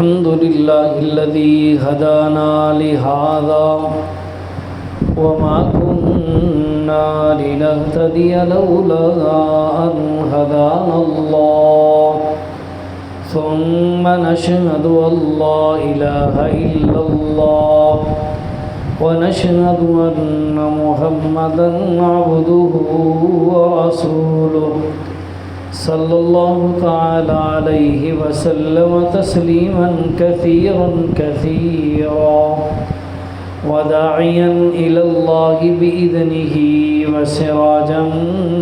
الحمد لله الذي هدانا لهذا وما كنا لنهتدي لولا أن هدانا الله ثم نشهد أن لا إله إلا الله ونشهد أن محمدا عبده ورسوله صلى الله تعالى عليه وسلم تسليما كثيرا وداعيا إلى الله بإذنه وسراجا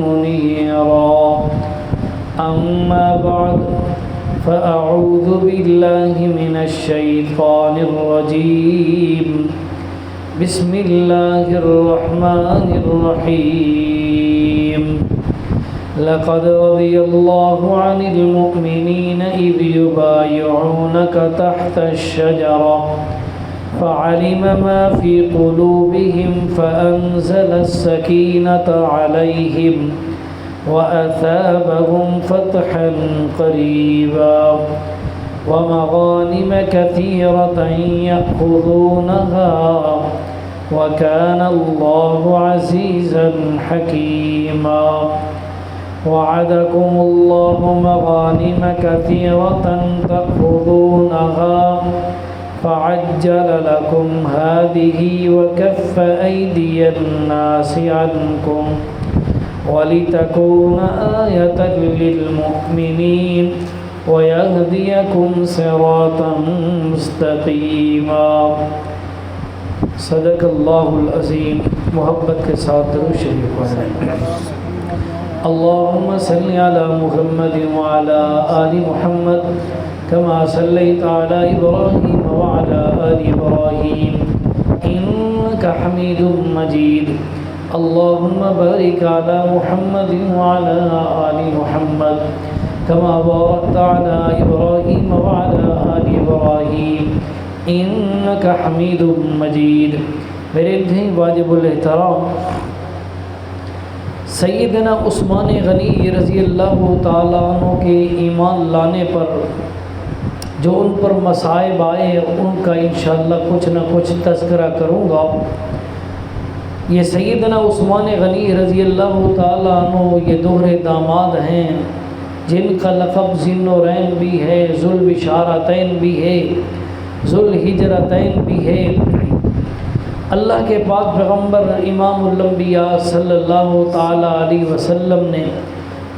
منيرا أما بعد فأعوذ بالله من الشيطان الرجيم بسم الله الرحمن الرحيم لقد رضي الله عن المؤمنين إذ يبايعونك تحت الشجرة فعلم ما في قلوبهم فأنزل السكينة عليهم وأثابهم فتحا قريبا ومغانم كثيرة يأخذونها وكان الله عزيزا حكيما وعدكم الله مغانم كثيرة تأخذونها فعجل لكم هذه وكف أيدي الناس عنكم ولتكون آية للمؤمنين ويهديكم صراطا مستقيما صدق اللہ العظیم. محبت کے ساتھ درود شریف پڑھیں. اللهم صل على محمد وعلى آل محمد كما صليت على إبراهيم وعلى آل إبراهيم إنك حميد مجيد. اللهم بارك على محمد وعلى آل محمد كما باركت على إبراهيم وعلى آل إبراهيم إنك حميد مجيد. میرے بھی واجب الاحترام سیدنا عثمان غنی رضی اللہ تعالیٰ عنہ کے ایمان لانے پر جو ان پر مصائب آئے ان کا انشاءاللہ کچھ نہ کچھ تذکرہ کروں گا. یہ سیدنا عثمان غنی رضی اللہ تعالیٰ عنہ یہ دوہرے داماد ہیں جن کا لقب ذوالنورین بھی ہے، ذوالبشارتین بھی ہے، ذوالہجرتین بھی ہے. اللہ کے پاک پیغمبر امام الانبیاء صلی اللہ تعالیٰ علیہ وسلم نے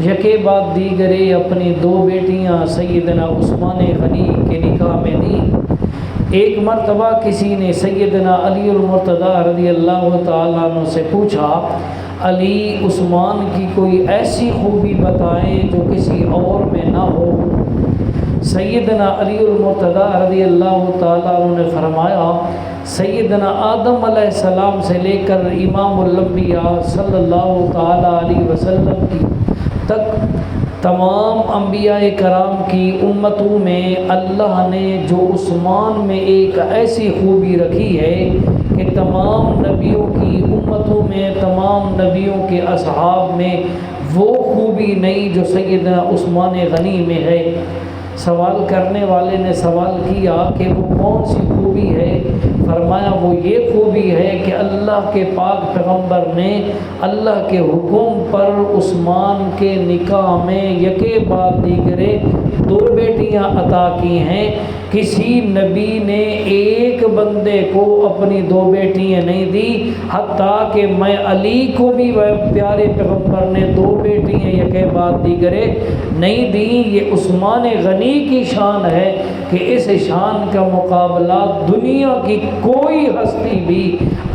یکے بعد دیگرے اپنی دو بیٹیاں سیدنا عثمان غنی کے نکاح میں دیں. ایک مرتبہ کسی نے سیدنا علی المرتضیٰ رضی اللہ تعالیٰ عنہ سے پوچھا، علی عثمان کی کوئی ایسی خوبی بتائیں جو کسی اور میں نہ ہو. سیدنا علی المرتضیٰ رضی اللہ تعالیٰ عنہ نے فرمایا، سیدنا آدم علیہ السلام سے لے کر امام الانبیاء صلی اللہ تعالیٰ علیہ وسلم کی تک تمام انبیاء کرام کی امتوں میں اللہ نے جو عثمان میں ایک ایسی خوبی رکھی ہے کہ تمام نبیوں کی امتوں میں، تمام نبیوں کے اصحاب میں وہ خوبی نہیں جو سیدنا عثمان غنی میں ہے. سوال کرنے والے نے سوال کیا کہ وہ کون سی خوبی ہے؟ فرمایا وہ یہ خوبی ہے کہ اللہ کے پاک پیغمبر نے اللہ کے حکم پر عثمان کے نکاح میں یکے بعد دیگرے دو بیٹیاں عطا کی ہیں. کسی نبی نے ایک بندے کو اپنی دو بیٹیاں نہیں دی، حتیٰ کہ میں علی کو بھی پیارے پیغمبر نے دو بیٹیاں یکے بعد دیگرے نہیں دی. یہ عثمان غنی کی شان ہے کہ اس شان کا مقابلہ دنیا کی کوئی ہستی بھی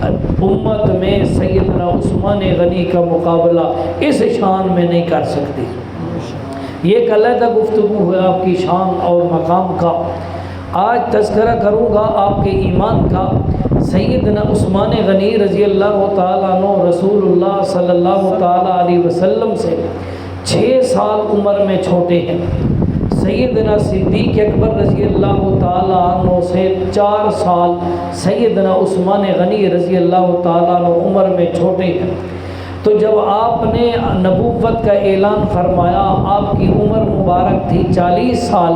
امت میں سیدنا عثمان غنی کا مقابلہ اس شان میں نہیں کر سکتی. یہ ایک علیحدہ گفتگو ہے آپ کی شان اور مقام کا. آج تذکرہ کروں گا آپ کے ایمان کا. سیدنا عثمان غنی رضی اللہ تعالیٰ عنہ رسول اللہ صلی اللہ تعالیٰ علیہ وسلم سے 6 سال عمر میں چھوٹے ہیں. سیدنا صدیق اکبر رضی اللہ تعالیٰ عنہ سے 4 سال سیدنا عثمان غنی رضی اللہ تعالیٰ عنہ عمر میں چھوٹے ہیں. تو جب آپ نے نبوت کا اعلان فرمایا، آپ کی عمر مبارک تھی 40 سال.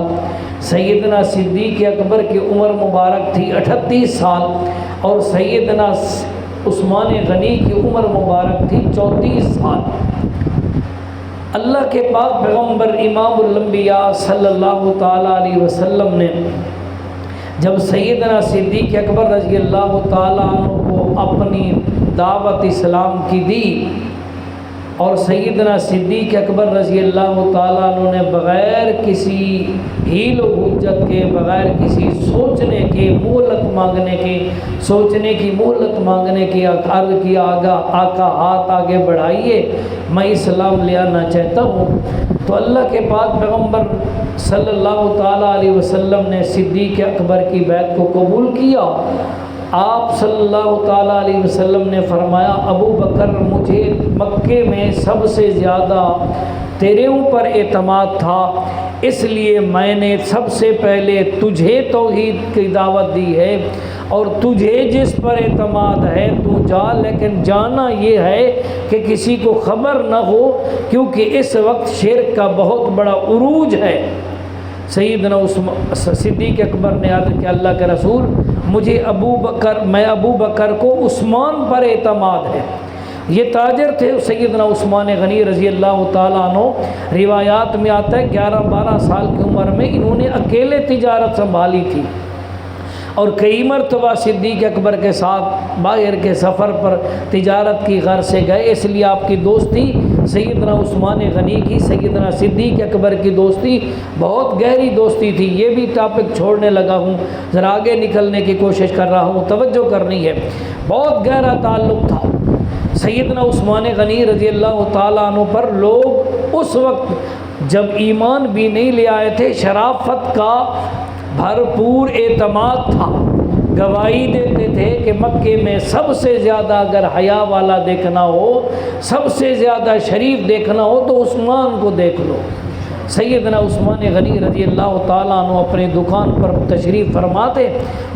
سیدنا صدیق اکبر کی عمر مبارک تھی 38 سال اور سیدنا عثمان غنی کی عمر مبارک تھی 34 سال۔ اللہ کے پاک پیغمبر امام الانبیاء صلی اللہ تعالیٰ علیہ وسلم نے جب سیدنا صدیق اکبر رضی اللہ تعالیٰ عنہ کو اپنی دعوت اسلام کی دی اور سیدنا صدیق اکبر رضی اللہ تعالیٰ عنہ نے بغیر کسی حیل و حجت کے، بغیر کسی سوچنے کے، مہلت مانگنے کے، سوچنے کی مہلت مانگنے کی عرض کیا، آقا ہاتھ آگے بڑھائیے، میں اسلام لے آنا چاہتا ہوں۔ تو اللہ کے پاک پیغمبر صلی اللہ تعالیٰ علیہ وسلم نے صدیق اکبر کی بیعت کو قبول کیا۔ آپ صلی اللہ تعالیٰ علیہ وسلم نے فرمایا، ابو بکر مجھے مکے میں سب سے زیادہ تیرے اوپر اعتماد تھا، اس لیے میں نے سب سے پہلے تجھے توحید کی دعوت دی ہے، اور تجھے جس پر اعتماد ہے تو جا، لیکن جانا یہ ہے کہ کسی کو خبر نہ ہو، کیونکہ اس وقت شرک کا بہت بڑا عروج ہے۔ سیدنا صدیق اکبر نے عرض کہ اللہ کے رسول، میں ابو بکر کو عثمان پر اعتماد ہے۔ یہ تاجر تھے سیدنا عثمان غنی رضی اللہ تعالیٰ عنہ، روایات میں آتا ہے 11-12 سال کی عمر میں انہوں نے اکیلے تجارت سنبھالی تھی، اور کئی مرتبہ صدیق اکبر کے ساتھ باہر کے سفر پر تجارت کی غرض سے گئے، اس لیے آپ کی دوستی سیدنا عثمان غنی کی سیدنا صدیق اکبر کی دوستی بہت گہری دوستی تھی۔ یہ بھی ٹاپک چھوڑنے لگا ہوں، ذرا آگے نکلنے کی کوشش کر رہا ہوں، توجہ کرنی ہے۔ بہت گہرا تعلق تھا سیدنا عثمان غنی رضی اللہ تعالیٰ عنہ پر۔ لوگ اس وقت جب ایمان بھی نہیں لے آئے تھے، شرافت کا بھرپور اعتماد تھا، گواہی دیتے تھے کہ مکے میں سب سے زیادہ اگر حیا والا دیکھنا ہو، سب سے زیادہ شریف دیکھنا ہو تو عثمان کو دیکھ لو۔ سیدنا عثمان غنی رضی اللہ تعالیٰ عنہ اپنی دکان پر تشریف فرماتے،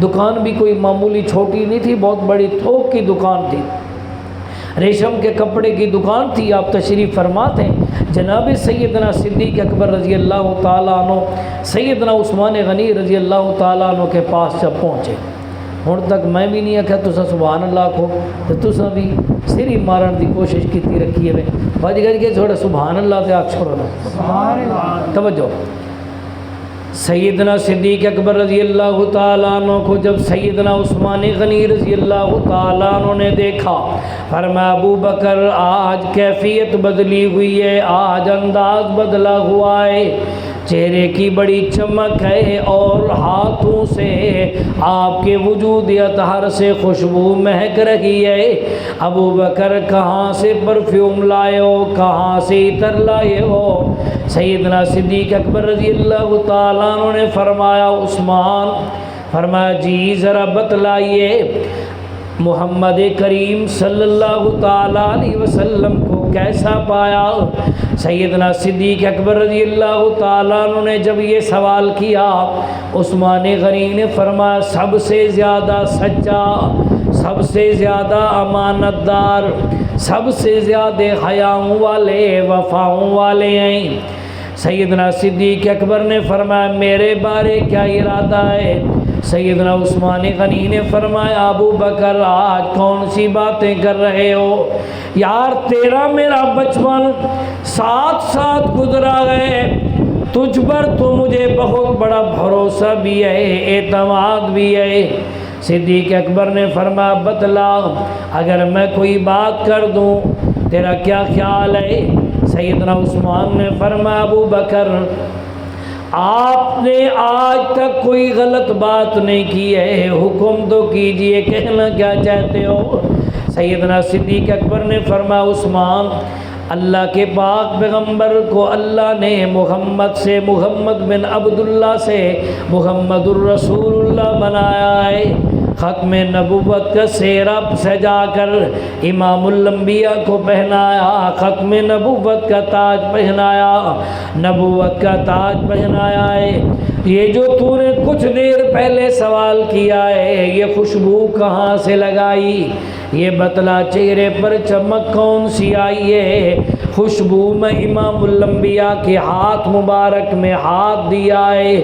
دکان بھی کوئی معمولی چھوٹی نہیں تھی، بہت بڑی تھوک کی دکان تھی، ریشم کے کپڑے کی دکان تھی۔ آپ تشریف فرماتے، جناب سیدنا صدیق اکبر رضی اللہ تعالیٰ عنہ سیدنا عثمان غنی رضی اللہ تعالیٰ عنہ کے پاس جب پہنچے، ہن تک میں بھی نہیں آخیا تسا سبحان اللہ کو، تو تسا بھی سری مارن دی کوشش کی رکھی ہے، بج گج کے تھوڑا سبحان اللہ تے آکھ چھوڑو نا، توجہ۔ سیدنا صدیق اکبر رضی اللہ تعالیٰ عنہ کو جب سیدنا عثمان غنی رضی اللہ تعالیٰ عنہ نے دیکھا، فرمایا ابو بکر آج کیفیت بدلی ہوئی ہے، آج انداز بدلا ہوا ہے، چہرے کی بڑی چمک ہے اور ہاتھوں سے آپ کے وجود اطہر سے خوشبو مہک رہی ہے۔ ابو بکر کہاں سے پرفیوم لائے ہو، کہاں سے عطر لائے ہو؟ سیدنا صدیق اکبر رضی اللہ تعالیٰ عنہ نے فرمایا عثمان، فرمایا جی ذرا بتلائیے محمد کریم صلی اللہ تعالیٰ علیہ وسلم کو کیسا پایا؟ سیدنا صدیق اکبر رضی اللہ تعالیٰ عنہ نے جب یہ سوال کیا، عثمان غنی نے فرمایا سب سے زیادہ سچا، سب سے زیادہ امانت دار، سب سے زیادہ حیاؤں والے، وفاؤں والے ہیں۔ سیدنا صدیق اکبر نے فرمایا میرے بارے کیا ارادہ ہے؟ سیدنا عثمان غنی نے فرمایا ابو بکر آج کون سی باتیں کر رہے ہو یار، تیرا میرا بچپن ساتھ ساتھ گزرا ہے، تجھ پر تو مجھے بہت بڑا بھروسہ بھی ہے، اعتماد بھی ہے۔ صدیق اکبر نے فرمایا بتلا، اگر میں کوئی بات کر دوں تیرا کیا خیال ہے؟ سیدنا عثمان نے فرمایا ابو بکر آپ نے آج تک کوئی غلط بات نہیں کی ہے، حکم تو کیجئے، کہنا کیا چاہتے ہو؟ سیدنا صدیق اکبر نے فرمایا عثمان، اللہ کے پاک پیغمبر کو اللہ نے محمد سے، محمد بن عبداللہ سے محمد الرسول اللہ بنایا ہے، ختم نبوت کا سہرا سجا کر امام الانبیاء کو پہنایا، ختم نبوت کا تاج پہنایا، نبوت کا تاج پہنایا ہے۔ یہ جو تو نے کچھ دیر پہلے سوال کیا ہے یہ خوشبو کہاں سے لگائی، یہ بتلا چہرے پر چمک کون سی آئی ہے؟ خوشبو میں امام الانبیاء کے ہاتھ مبارک میں ہاتھ دیا ہے،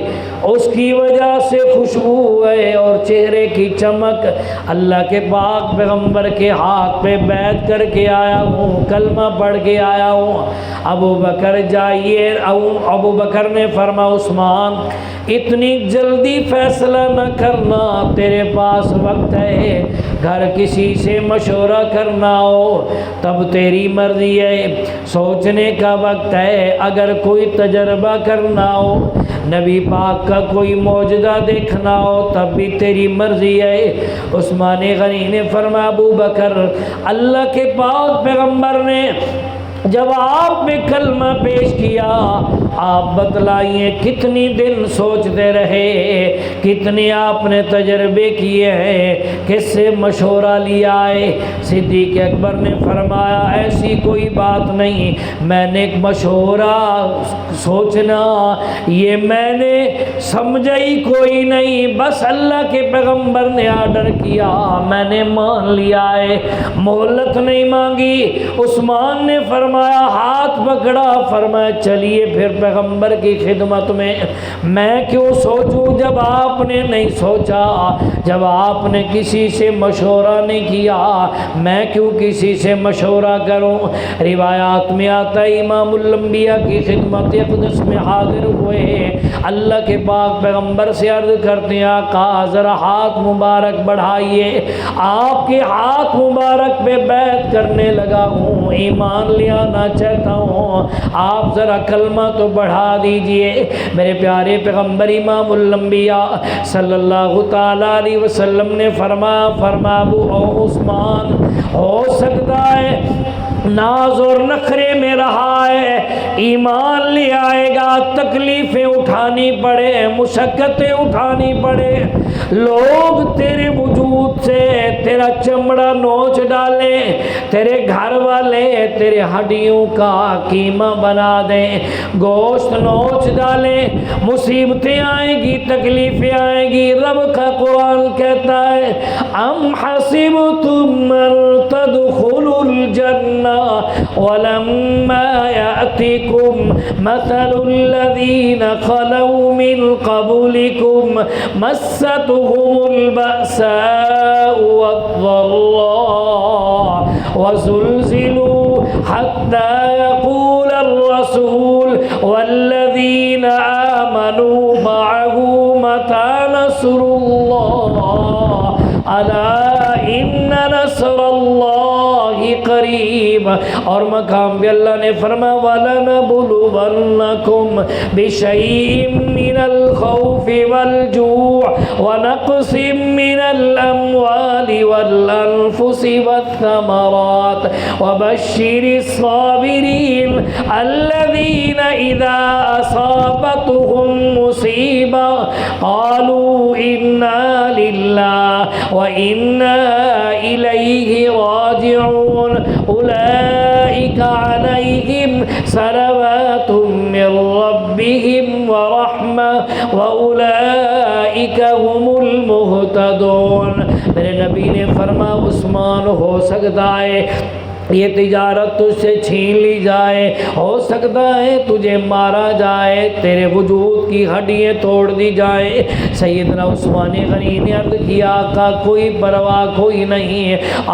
اس کی وجہ سے خوشبو ہے، اور چہرے کی چمک اللہ کے پاک پیغمبر کے ہاتھ پہ بیعت کر کے آیا ہوں، کلمہ پڑھ کے آیا ہوں۔ ابو بکر جائیے، ابو بکر نے فرمایا عثمان اتنی جلدی فیصلہ نہ کرنا، تیرے پاس وقت ہے، گھر کسی سے مشورہ کرنا ہو تب تیری مرضی ہے، سوچنے کا وقت ہے، اگر کوئی تجربہ کرنا ہو، نبی پاک کا کوئی معجزہ دیکھنا ہو تب بھی تیری مرضی ہے۔ عثمان غنی نے فرمایا ابو بکر اللہ کے پاک پیغمبر نے جب آپ نے کلمہ پیش کیا آپ بتلائیے کتنی دن سوچتے رہے، کتنے آپ نے تجربے کیے ہیں، کس سے مشورہ لیا ہے؟ صدیق اکبر نے فرمایا ایسی کوئی بات نہیں، میں نے ایک مشورہ سوچنا یہ میں نے سمجھا ہی کوئی نہیں، بس اللہ کے پیغمبر نے آرڈر کیا میں نے مان لیا ہے، مہلت نہیں مانگی۔ عثمان نے فرمایا ہاتھ پکڑا، فرمایا چلیے پھر پیغمبر کی خدمت میں کیوں سوچوں جب آپ نے نہیں سوچا، جب آپ نے کسی سے مشورہ نہیں کیا میں کیوں کسی سے مشورہ کروں؟ روایات میں آتا ہے امام الانبیاء کی خدمت اقدس میں حاضر ہوئے، اللہ کے پاک پیغمبر سے عرض کرتے ہیں آقا ذرا ہاتھ مبارک بڑھائیے، آپ کے ہاتھ مبارک پہ بیعت کرنے لگا ہوں، ایمان لے آنا چاہتا ہوں، آپ ذرا کلمہ تو بڑھا دیجئے۔ میرے پیارے پیغمبر امام الانبیاء صلی اللہ تعالی علیہ وسلم نے فرمایا ابو عثمان ہو سکتا ہے ناز اور نخرے میں رہا ہے، ایمان لے آئے گا، تکلیفیں اٹھانی پڑے، مشقتیں اٹھانی پڑے، لوگ تیرے وجود سے تیرا چمڑا نوچ ڈالیں، تیرے گھر والے تیرے ہڈیوں کا قیمہ بنا دیں، گوشت نوچ ڈالیں، مصیبتیں آئیں گی، تکلیفیں آئیں گی۔ رب کا قرآن کہتا ہے ام حسبتم ان تدخلوا الجنہ ولما يأتكم مثل الذين خلوا من قبلكم مستهم البأساء والضراء وزلزلوا حتى يقول الرسول والذين آمنوا معه متى نصر الله ألا إن نصر الله قریب۔ اور مقام بھی اللہ نے فرمایا وَلَنَبْلُوَنَّكُمْ بِشَيْءٍ مِّنَ الْخَوْفِ وَالْجُوعِ وَنَقْصٍ مِّنَ الْأَمْوَالِ وَالْأَنفُسِ وَالثَّمَرَاتِ وَبَشِّرِ الصَّابِرِينَ الَّذِينَ إِذَا أَصَابَتْهُم مُّصِيبَةٌ قَالُوا إِنَّا لِلَّهِ وَإِنَّا إِلَيْهِ راجعون أولئك عليهم صلوات من ربهم ورحمة وأولئك هم المهتدون۔ میرے نبی نے فرمایا عثمان ہو سکتا ہے یہ تجارت تجھ سے چھین لی جائے، ہو سکتا ہے تجھے مارا جائے، تیرے وجود کی ہڈیاں توڑ دی جائیں۔ سیدنا عثمان غنی نے عرض کیا آقا کوئی پرواہ کوئی نہیں،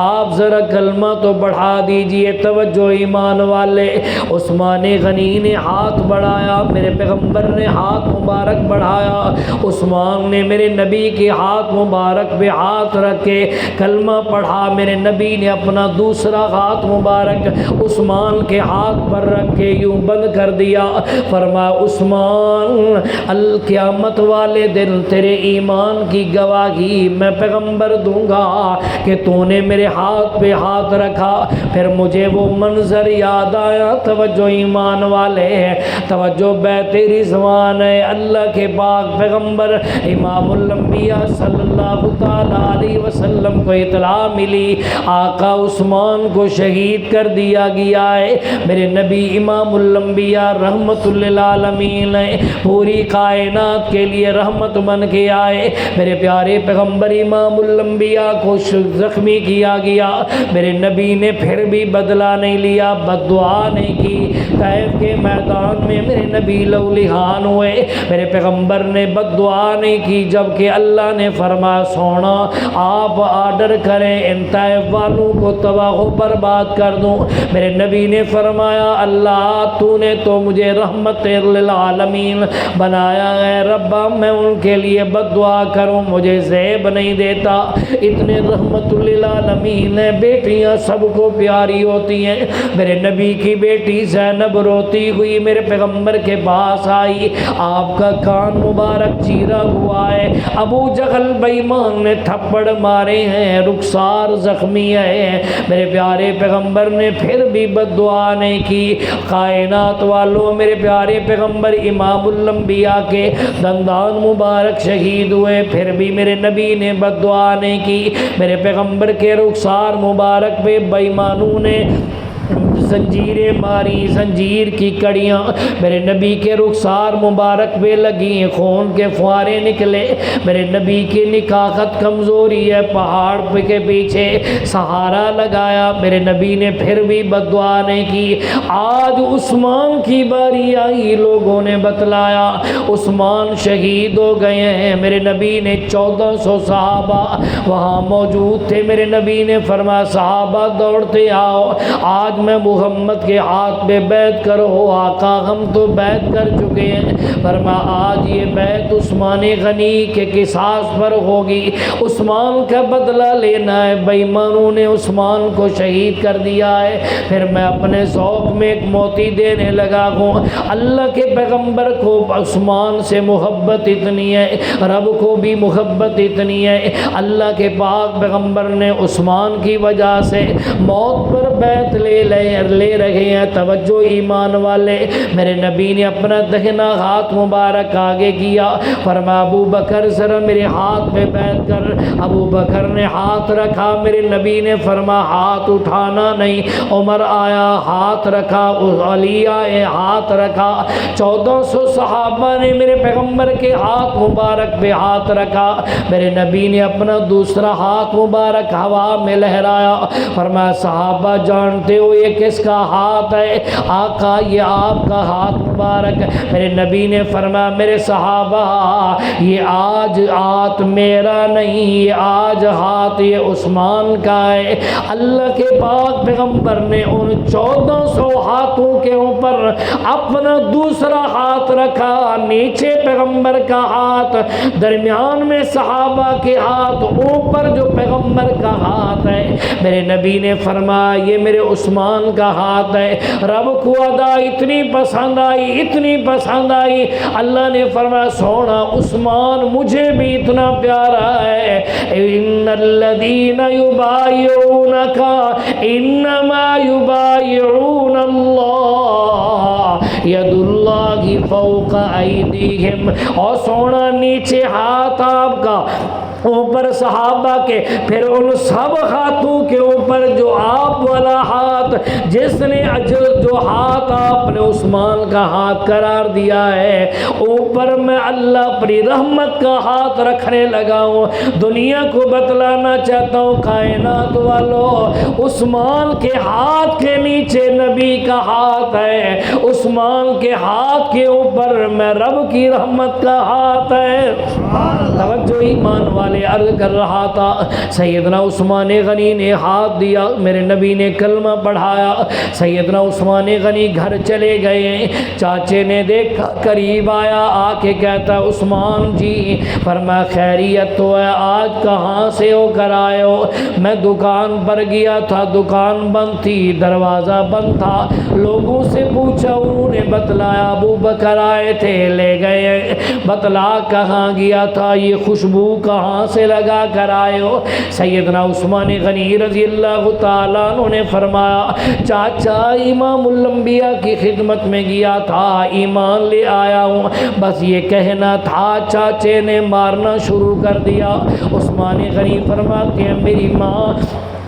آپ ذرا کلمہ تو بڑھا دیجئے، توجہ ایمان والے۔ عثمان غنی نے ہاتھ بڑھایا، میرے پیغمبر نے ہاتھ مبارک بڑھایا، عثمان نے میرے نبی کے ہاتھ مبارک پہ ہاتھ رکھے، کلمہ پڑھا، میرے نبی نے اپنا دوسرا ہاتھ مبارک عثمان کے ہاتھ پر رکھ کے یوں بند کر دیا، فرمایا عثمان القیامت والے دن تیرے ایمان کی گواہی میں پیغمبر دوں گا کہ تو نے میرے ہاتھ پہ ہاتھ رکھا۔ پھر مجھے وہ منظر یاد آیا، توجہ ایمان والے، توجہ بیت رضوان ہے، اللہ کے پاک پیغمبر امام الانبیاء صلی اللہ تعالی علیہ وسلم کو اطلاع ملی آقا عثمان کو شہید شہید کر دیا گیا ہے۔ میرے نبی امام الانبیاء رحمت للعالمین ہیں، پوری کائنات کے لیے رحمت بن کے آئے۔ میرے پیارے پیغمبر امام الانبیاء کو زخمی کیا گیا، میرے نبی نے پھر بھی بدلہ نہیں لیا، بد دعا نہیں کی۔ طائف کے میدان میں میرے نبی لہولہان ہوئے، میرے پیغمبر نے بد دعا نہیں کی، جبکہ اللہ نے فرمایا سونا آپ آرڈر کریں ان طائف والوں کو تباہ و برباد کر دوں۔ میرے نبی نے فرمایا اللہ تو نے تو مجھے رحمت للعالمین بنایا ہے، ربا میں ان کے لیے بد دعا کروں مجھے زیب نہیں دیتا۔ اتنے رحمت للعالمین ہیں، بیٹیاں سب کو پیاری ہوتی ہیں۔ میرے نبی کی بیٹی زینب روتی ہوئی میرے پیغمبر کے پاس آئی، آپ کا کان مبارک چیرا ہوا ہے، ابو جہل بے ایمان نے تھپڑ مارے ہیں، رخسار زخمی ہے۔ میرے پیارے پیغمبر نے پھر بھی بد دعا نہیں کی۔ کائنات والوں میرے پیارے پیغمبر امام الانبیاء کے دندان مبارک شہید ہوئے، پھر بھی میرے نبی نے بد دعا نہیں کی۔ میرے پیغمبر کے رخسار مبارک پہ بے ایمانوں نے زنجیریں ماری، زنجیر کی کڑیاں میرے نبی کے رخسار مبارک پہ لگی، خون کے فوارے نکلے۔ میرے نبی کی نکاحت کمزوری ہے، پہاڑ کے پیچھے سہارا لگایا، میرے نبی نے پھر بھی بد دعا نہیں کی۔ آج عثمان کی باری آئی، لوگوں نے بتلایا عثمان شہید ہو گئے ہیں۔ میرے نبی نے 1400 صحابہ وہاں موجود تھے، میرے نبی نے فرمایا صحابہ دوڑتے آؤ، آج میں محمد کے ہاتھ پہ بیعت کرو، آقا ہم تو بیعت کر چکے ہیں، فرمایا آج یہ بیعت عثمان غنی کے قصاص پر ہوگی، عثمان کا بدلہ لینا ہے، بے ایمانوں نے عثمان کو شہید کر دیا ہے۔ پھر میں اپنے ذوق میں ایک موتی دینے لگا ہوں، اللہ کے پیغمبر کو عثمان سے محبت اتنی ہے، رب کو بھی محبت اتنی ہے، اللہ کے پاک پیغمبر نے عثمان کی وجہ سے موت پر بیعت لے رہے ہیں۔ توجہ ایمان والے، میرے نبی نے اپنا دہنا ہاتھ مبارک آگے کیا، فرمایا ابو بکر ذرا میرے ہاتھ پہ بیعت کر۔ ابو بکر نے ہاتھ رکھا، میرے نبی نے فرمایا ہاتھ اٹھانا نہیں۔ عمر آیا ہاتھ رکھا، علی آئے ہاتھ رکھا، 1400 صحابہ نے میرے پیغمبر کے ہاتھ مبارک پہ ہاتھ رکھا۔ میرے نبی نے اپنا دوسرا ہاتھ مبارک ہوا میں لہرایا، فرمایا صحابہ جانتے ہو یہ کس کا ہاتھ ہے؟ آقا یہ آپ کا ہاتھ مبارک ہے۔ میرے نبی نے فرمایا میرے صحابہ یہ آج ہاتھ میرا نہیں، یہ آج ہاتھ یہ عثمان کا ہے۔ اللہ کے پاک پیغمبر نے ان 1400 ہاتھوں کے اوپر اپنا دوسرا ہاتھ رکھا، نیچے پیغمبر کا ہاتھ، درمیان میں صحابہ کے ہاتھ، اوپر جو پیغمبر کا ہاتھ ہے۔ میرے نبی نے فرمایا یہ میرے عثمان کا ہاتھ ہے۔ رب کو ادا اتنی پسند آئی، اتنی پسند آئی، اللہ نے فرمایا سونا عثمان مجھے بھی اتنا پیارا ہے۔ ان الذین یبایعونک انما یبایعون اللہ ید اللہ فوق ایدیہم، اور سونا نیچے ہاتھ آپ کا، اوپر صحابہ کے، پھر ان سب ہاتھوں کے اوپر جو آپ والا ہاتھ، جس نے جو ہاتھ آپ نے عثمان کا ہاتھ قرار دیا ہے، اوپر میں اللہ اپنی رحمت کا ہاتھ رکھنے لگا ہوں۔ دنیا کو بتلانا چاہتا ہوں کائنات والوں، عثمان کے ہاتھ کے نیچے نبی کا ہاتھ ہے، عثمان کے ہاتھ کے اوپر میں رب کی رحمت کا ہاتھ ہے۔ توجہ ایمان والے، عرض کر رہا تھا سیدنا عثمان غنی نے ہاتھ دیا، میرے نبی نے کلمہ پڑھایا، سیدنا عثمان غنی گھر چلے گئے، چاچے نے دیکھا قریب آیا، آ کے کہتا عثمان جی، فرمایا خیریت تو ہے، آج کہاں سے ہو کر آئے ہو؟ میں دکان پر گیا تھا، دکان بند تھی، دروازہ بند تھا، لوگوں سے پوچھا، انہوں نے بتلایا ابو بکر آئے تھے لے گئے، بتلا کہاں گیا تھا، یہ خوشبو کہاں سے لگا کر آئے ہو؟ سیدنا عثمان غنی رضی اللہ تعالیٰ عنہ نے فرمایا چاچا امام الانبیاء کی خدمت میں گیا تھا، ایمان لے آیا ہوں، بس یہ کہنا تھا۔ چاچے نے مارنا شروع کر دیا۔ عثمان غنی فرماتے ہیں میری ماں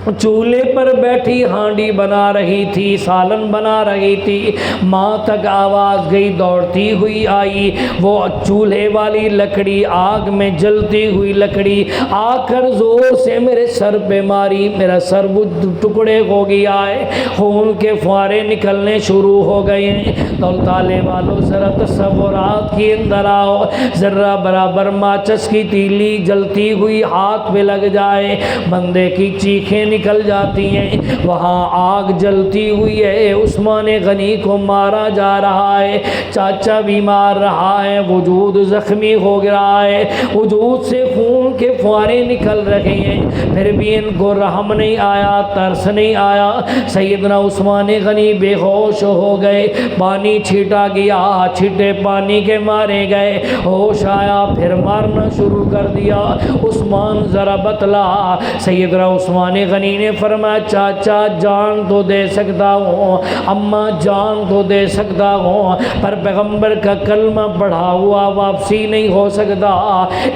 چولہے پر بیٹھی ہانڈی بنا رہی تھی، سالن بنا رہی تھی، ماں تک آواز گئی، دوڑتی ہوئی آئی، وہ چولہے والی لکڑی، آگ میں جلتی ہوئی لکڑی آ کر زور سے میرے سر پہ ماری، میرا سر وہ ٹکڑے ہو گیا ہے، خون کے فوارے نکلنے شروع ہو گئے ہیں۔ دولتالے والوں ذرا تصورات کے اندر آؤ، ذرا برابر ماچس کی تیلی جلتی ہوئی ہاتھ پہ لگ جائے، بندے کی چیخیں نکل جاتی ہیں، وہاں آگ جلتی ہوئی ہے، عثمان غنی کو مارا جا رہا ہے، چاچا بیمار رہا ہے، وجود زخمی ہو گیا ہے، وجود سے خون کے فوارے نکل رہے ہیں، پھر بھی ان کو رحم نہیں آیا، ترس نہیں آیا۔ سیدنا عثمان غنی بے ہوش ہو گئے، پانی چھیٹا گیا، چھٹے پانی کے مارے گئے، ہوش آیا، پھر مارنا شروع کر دیا۔ عثمان ذرا بتلا، سیدنا عثمان غنی نے فرمایا چاچا جان تو دے سکتا ہوں، اماں جان تو دے سکتا ہوں، پر پیغمبر کا کلمہ پڑھا ہوا واپسی نہیں ہو سکتا۔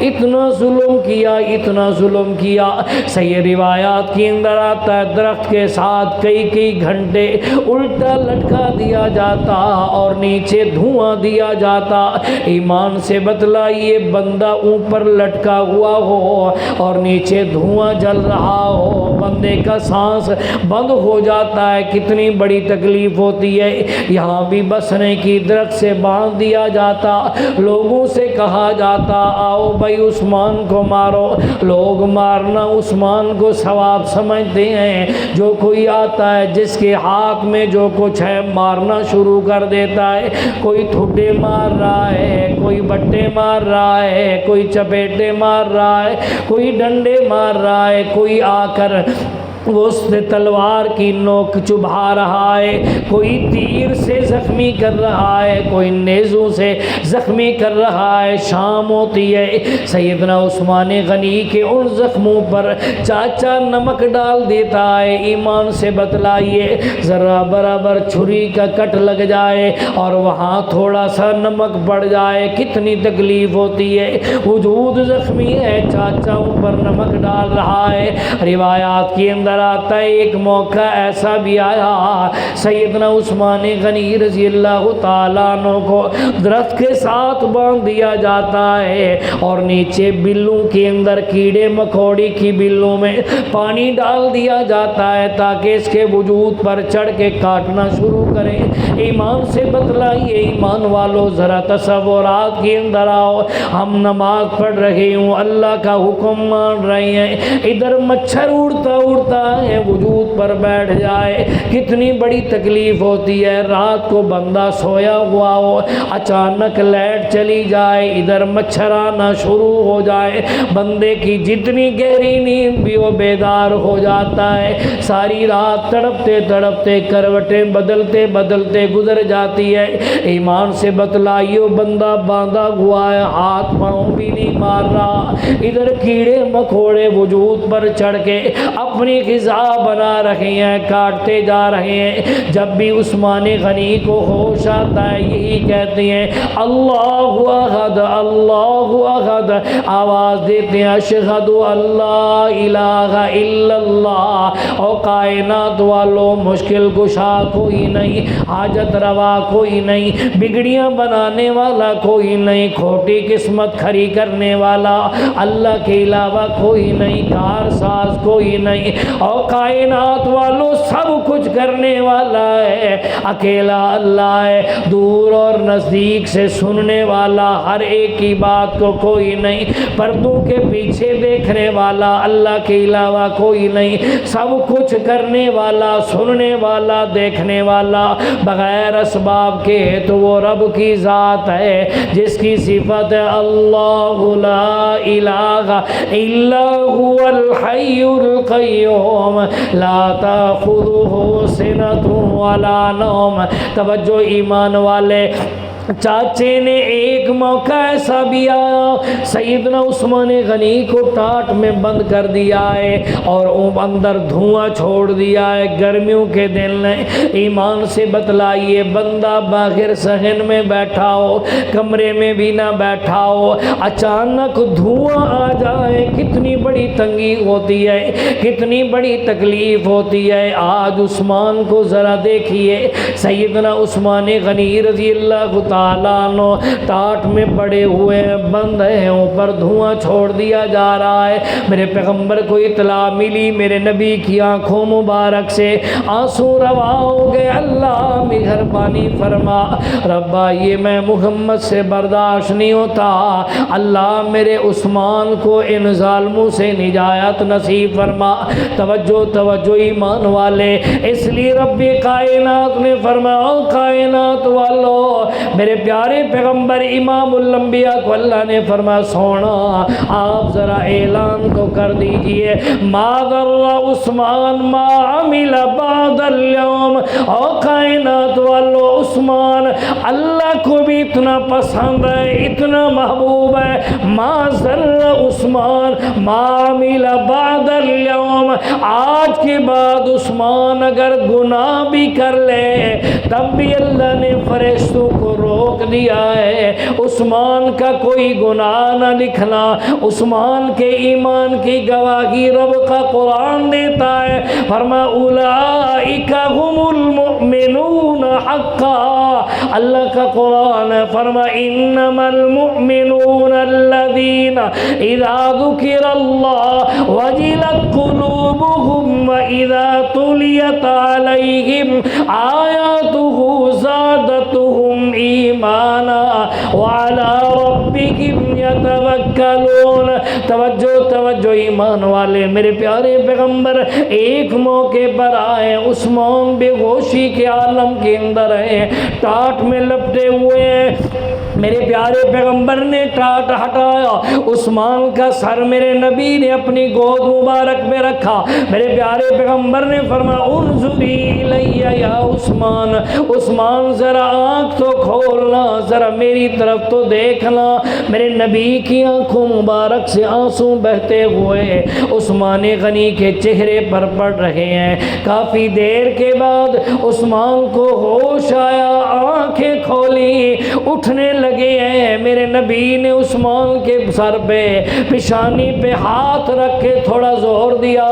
اتنا ظلم کیا، اتنا ظلم کیا۔ صحیح روایات کے اندر آتا ہے درخت کے ساتھ کئی گھنٹے الٹا لٹکا دیا جاتا اور نیچے دھواں دیا جاتا۔ ایمان سے بتلائیے بندہ اوپر لٹکا ہوا ہو اور نیچے دھواں جل رہا ہو، بندے کا سانس بند ہو جاتا ہے، کتنی بڑی تکلیف ہوتی ہے۔ یہاں بھی بسنے کی درخت سے باندھ دیا جاتا، لوگوں سے کہا جاتا آؤ بھائی عثمان کو مارو، لوگ مارنا عثمان کو ثواب سمجھتے ہیں، جو کوئی آتا ہے جس کے ہاتھ میں جو کچھ ہے مارنا شروع کر دیتا ہے، کوئی ٹھڈے مار رہا ہے، کوئی بٹے مار رہا ہے، کوئی چپیٹے مار رہا ہے، کوئی ڈنڈے مار رہا ہے، کوئی آ کر وہ اس سے تلوار کی نوک چبھا رہا ہے، کوئی تیر سے زخمی کر رہا ہے، کوئی نیزوں سے زخمی کر رہا ہے۔ شام ہوتی ہے، سیدنا عثمان غنی کے ان زخموں پر چاچا نمک ڈال دیتا ہے۔ ایمان سے بتلائیے ذرا برابر چھری کا کٹ لگ جائے اور وہاں تھوڑا سا نمک پڑ جائے کتنی تکلیف ہوتی ہے، وجود زخمی ہے، چاچا اوپر نمک ڈال رہا ہے۔ روایات کے اندر آتا ہے ایک موقع ایسا بھی آیا، سیدنا عثمان غنی رضی اللہ تعالیٰ عنہ کو درخت کے ساتھ باندھ دیا جاتا ہے اور نیچے بلوں کے اندر کیڑے مکوڑی کی بلوں میں پانی ڈال دیا جاتا ہے تاکہ اس کے وجود پر چڑھ کے کاٹنا شروع کریں۔ ایمان سے بتلائیے ایمان والو ذرا تصورات کے اندر آؤ، ہم نماز پڑھ رہے ہوں، اللہ کا حکم مان رہے ہیں، ادھر مچھر اڑتا ہے وجود پر بیٹھ جائے، کتنی بڑی تکلیف ہوتی ہے۔ رات کو بندہ سویا ہوا ہو، اچانک لائٹ چلی جائے، ادھر مچھر آنا شروع ہو جائے، بندے کی جتنی گہری نیند بھی وہ بیدار ہو جاتا ہے، ساری رات تڑپتے تڑپتے کروٹیں بدلتے بدلتے گزر جاتی ہے۔ ایمان سے بتلائیو بندہ باندھا ہوا ہے، ہاتھ پاؤں بھی نہیں مار رہا، ادھر کیڑے مکوڑے وجود پر چڑھ کے اپنی غذا بنا رہے ہیں، کاٹتے جا رہے ہیں۔ جب بھی عثمان غنی کو ہوش آتا ہے یہی کہتے ہیں اللہ احد اللہ احد، آواز دیتے ہیں اشہد اللہ الہ الا اللہ۔ اور کائنات والو مشکل کشا کوئی نہیں، حاجت روا کوئی نہیں، بگڑیاں بنانے والا کوئی نہیں، کھوٹی قسمت کھری کرنے والا اللہ کے علاوہ کوئی نہیں، کار ساز کوئی نہیں، اور کائنات والوں سب کچھ کرنے والا ہے اکیلا اللہ ہے، دور اور نزدیک سے سننے والا ہر ایک کی بات کو کوئی نہیں، پردوں کے پیچھے دیکھنے والا اللہ کے علاوہ کوئی نہیں، سب کچھ کرنے والا سننے والا دیکھنے والا بغیر اسباب کے تو وہ رب کی ذات ہے جس کی صفت ہے اللہ لا الہ الا هو الحی القیوم لا تأخذہ سنۃ ولا نوم۔ توجہ ایمان والے، چاچے نے ایک موقع ایسا بھی آیا سیدنا عثمان غنی کو ٹاٹ میں بند کر دیا ہے اور اندر دھواں چھوڑ دیا ہے، گرمیوں کے دن نے۔ ایمان سے بتلائیے بندہ باہر صحن میں بیٹھا ہو، کمرے میں بھی نہ بیٹھا ہو، اچانک دھواں آ جائے کتنی بڑی تنگی ہوتی ہے، کتنی بڑی تکلیف ہوتی ہے۔ آج عثمان کو ذرا دیکھیے، سیدنا عثمان غنی رضی اللہ تعالیٰ عنہ ٹاٹ میں پڑے ہوئے ہیں، بند ہیں، اوپر دھواں چھوڑ دیا جا رہا ہے۔ میرے پیغمبر کو اطلاع ملی، میرے نبی کی آنکھوں مبارک سے آنسو روا ہو گئے۔ اللہ مہربانی فرما، ربا یہ میں محمد سے برداشت نہیں ہوتا، اللہ میرے عثمان کو ان ظالموں سے نجات نصیب فرما۔ توجہ توجہ ایمان والے، اس لیے رب کائنات نے فرمایا، کائنات والو، میرے پیارے پیغمبر امام الانبیاء کو اللہ نے فرمایا، سونا آپ ذرا اعلان تو کر دیجئے، ما ضر عثمان ما عمل بعد اليوم۔ او کائنات والو، عثمان اللہ کو بھی اتنا پسند ہے، اتنا محبوب ہے، ما ضر عثمان ما عمل بعد اليوم۔ آج کے بعد عثمان اگر گناہ بھی کر لے تب بھی اللہ نے فرشتوں کو روک دیا ہے، عثمان کا کوئی گناہ نہ لکھنا۔ عثمان کے ایمان کی گواہی رب کا قرآن دیتا ہے، فرما اولئک هم المؤمنون حقا۔ اللہ کا قرآن ہے، فرما انما المؤمنون الذین اذا ذکر اللہ وجلت قلوبهم واذا تلیت علیہم آیاتہ زادتهم ایمانا وعلی ربهم یتوکلون۔ توجہ توجہ ایمان والے، میرے پیارے پیغمبر ایک موقع پر آئے، عثمان بے ہوشی کے عالم کے اندر ہیں، ٹاٹ میں لپٹے ہوئے ہیں۔ میرے پیارے پیغمبر نے ٹاٹ ہٹایا، عثمان کا سر میرے نبی نے اپنی گود مبارک میں رکھا۔ میرے پیارے پیغمبر نے فرمایا، انظری الیہ یا عثمان، عثمان ذرا آنکھ تو کھولنا، ذرا میری طرف تو دیکھنا۔ میرے نبی کی آنکھوں مبارک سے آنسو بہتے ہوئے عثمان غنی کے چہرے پر پڑ رہے ہیں۔ کافی دیر کے بعد عثمان کو ہوش آیا، آنکھیں کھولی، اٹھنے لگے ہیں۔ میرے نبی نے عثمان کے سر پہ، پیشانی پہ ہاتھ رکھ کے تھوڑا زور دیا،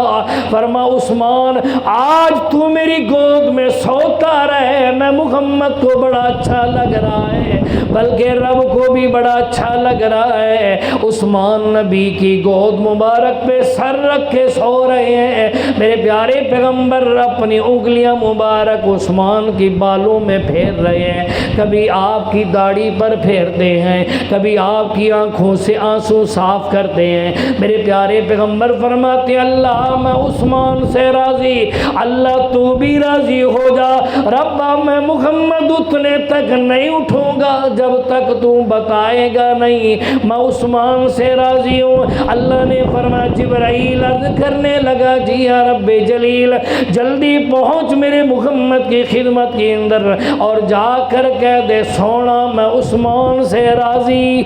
فرما عثمان آج تو میری گود میں سوتا رہے، میں محمد کو بڑا اچھا لگ رہا ہے، بلکہ رب کو بھی بڑا اچھا لگ رہا ہے۔ عثمان نبی کی گود مبارک پہ سر رکھ کے سو رہے ہیں۔ میرے پیارے پیغمبر اپنی انگلیاں مبارک عثمان کی بالوں میں پھیر رہے ہیں، کبھی آپ کی داڑھی پر پھیرتے ہیں، کبھی آپ کی آنکھوں سے آنسو صاف کرتے ہیں۔ میرے پیارے پیغمبر فرماتے ہیں، اللہ میں عثمان سے راضی، اللہ تو بھی راضی ہو جا، ربا میں محمد اتنے تک نہیں اٹھوں گا جب تک تو بتائے گا نہیں، میں عثمان سے راضی ہوں۔ اللہ نے فرمایا، جبرائیل عرض کرنے لگا، جی یا رب جلیل، جلدی پہنچ میرے محمد کی خدمت کے اندر اور جا کر کہہ دے، سونا میں عثمان سے راضی۔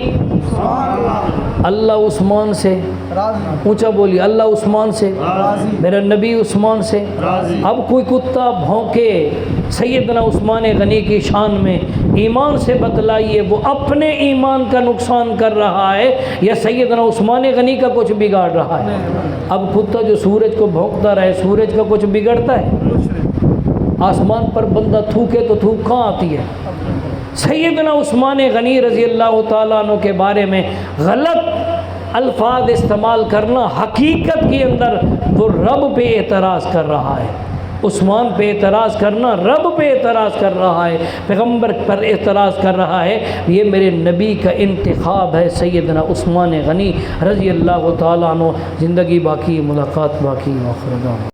اللہ عثمان سے اونچا بولی، اللہ عثمان سے، میرا نبی عثمان سے۔ اب کوئی کتا بھونکے سیدنا عثمان غنی کی شان میں، ایمان سے بتلائیے وہ اپنے ایمان کا نقصان کر رہا ہے یا سیدنا عثمان غنی کا کچھ بگاڑ رہا ہے؟ اب کتا جو سورج کو بھونکتا رہے، سورج کا کچھ بگڑتا ہے؟ آسمان پر بندہ تھوکے تو تھوک کہاں آتی ہے؟ سیدنا عثمان غنی رضی اللہ تعالیٰ عنہ کے بارے میں غلط الفاظ استعمال کرنا، حقیقت کے اندر وہ رب پہ اعتراض کر رہا ہے۔ عثمان پہ اعتراض کرنا رب پہ اعتراض کر رہا ہے، پیغمبر پر اعتراض کر رہا ہے۔ یہ میرے نبی کا انتخاب ہے، سیدنا عثمان غنی رضی اللہ تعالیٰ عنہ۔ زندگی باقی، ملاقات باقی، آخر دعوانا۔